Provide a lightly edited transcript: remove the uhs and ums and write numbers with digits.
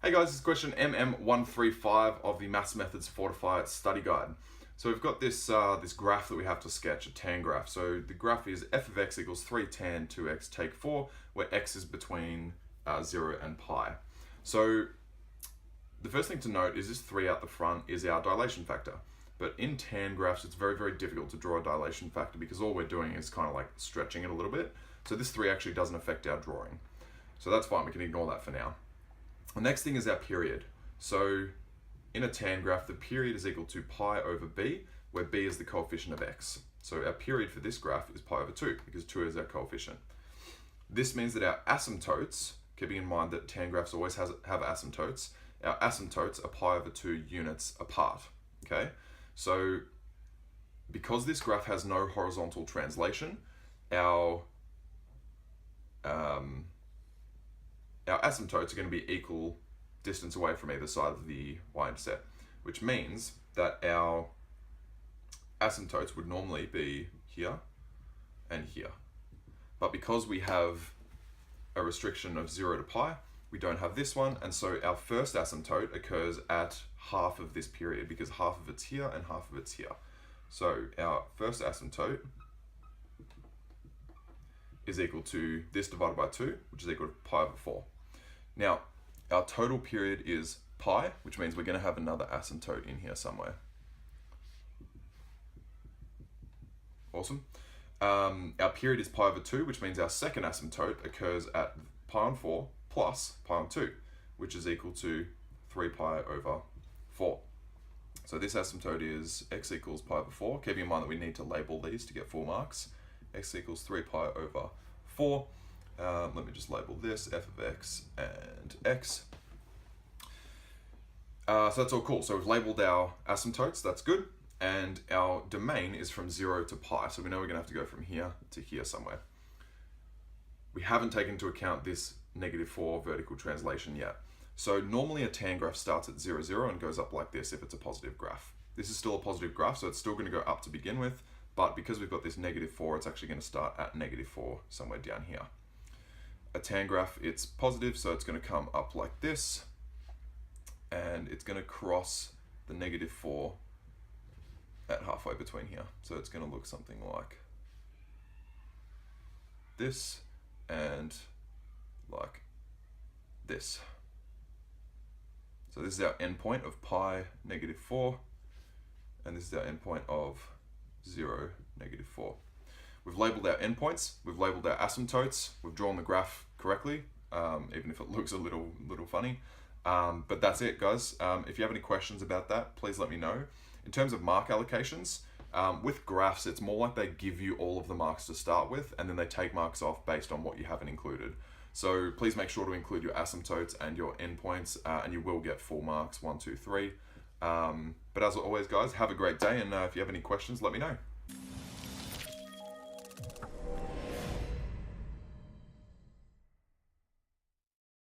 Hey guys, this is question MM135 of the Maths Methods Fortify study guide. So we've got this graph that we have to sketch, a tan graph. So the graph is f of x equals 3 tan 2x take 4, where x is between 0 and pi. So the first thing to note is this 3 out the front is our dilation factor. But in tan graphs, it's very, very difficult to draw a dilation factor because all we're doing is kind of like stretching it a little bit. So this 3 actually doesn't affect our drawing. So that's fine, we can ignore that for now. The next thing is our period. So in a tan graph, the period is equal to pi over b, where b is the coefficient of x. So our period for this graph is pi over 2, because 2 is our coefficient. This means that our asymptotes, keeping in mind that tan graphs always have asymptotes, our asymptotes are pi over 2 units apart, okay? So because this graph has no horizontal translation, our asymptotes are going to be equal distance away from either side of the y-intercept, which means that our asymptotes would normally be here and here. But because we have a restriction of 0 to pi, we don't have this one, and so our first asymptote occurs at half of this period, because half of it's here and half of it's here. So our first asymptote is equal to this divided by 2, which is equal to pi over 4. Now, our total period is pi, which means we're going to have another asymptote in here somewhere. Awesome. Our period is pi over 2, which means our second asymptote occurs at pi on 4 plus pi on 2, which is equal to 3 pi over 4. So this asymptote is x equals pi over 4. Keeping in mind that we need to label these to get full marks. X equals 3 pi over 4. Let me just label this, f of x and x. So that's all cool. So we've labeled our asymptotes, that's good. And our domain is from 0 to pi. So we know we're going to have to go from here to here somewhere. We haven't taken into account this -4 vertical translation yet. So normally a tan graph starts at 0, 0 and goes up like this if it's a positive graph. This is still a positive graph, so it's still going to go up to begin with. But because we've got this -4, it's actually going to start at -4 somewhere down here. A tan graph, it's positive, so it's going to come up like this, and it's going to cross the -4 at halfway between here. So it's going to look something like this and like this. So this is our endpoint of pi -4, and this is our endpoint of 0, -4. We've labeled our endpoints, we've labeled our asymptotes, we've drawn the graph correctly, even if it looks a little funny. But that's it, guys. If you have any questions about that, please let me know. In terms of mark allocations, with graphs, it's more like they give you all of the marks to start with, and then they take marks off based on what you haven't included. So please make sure to include your asymptotes and your endpoints, and you will get full marks, 1, 2, 3. But as always, guys, have a great day, and if you have any questions, let me know.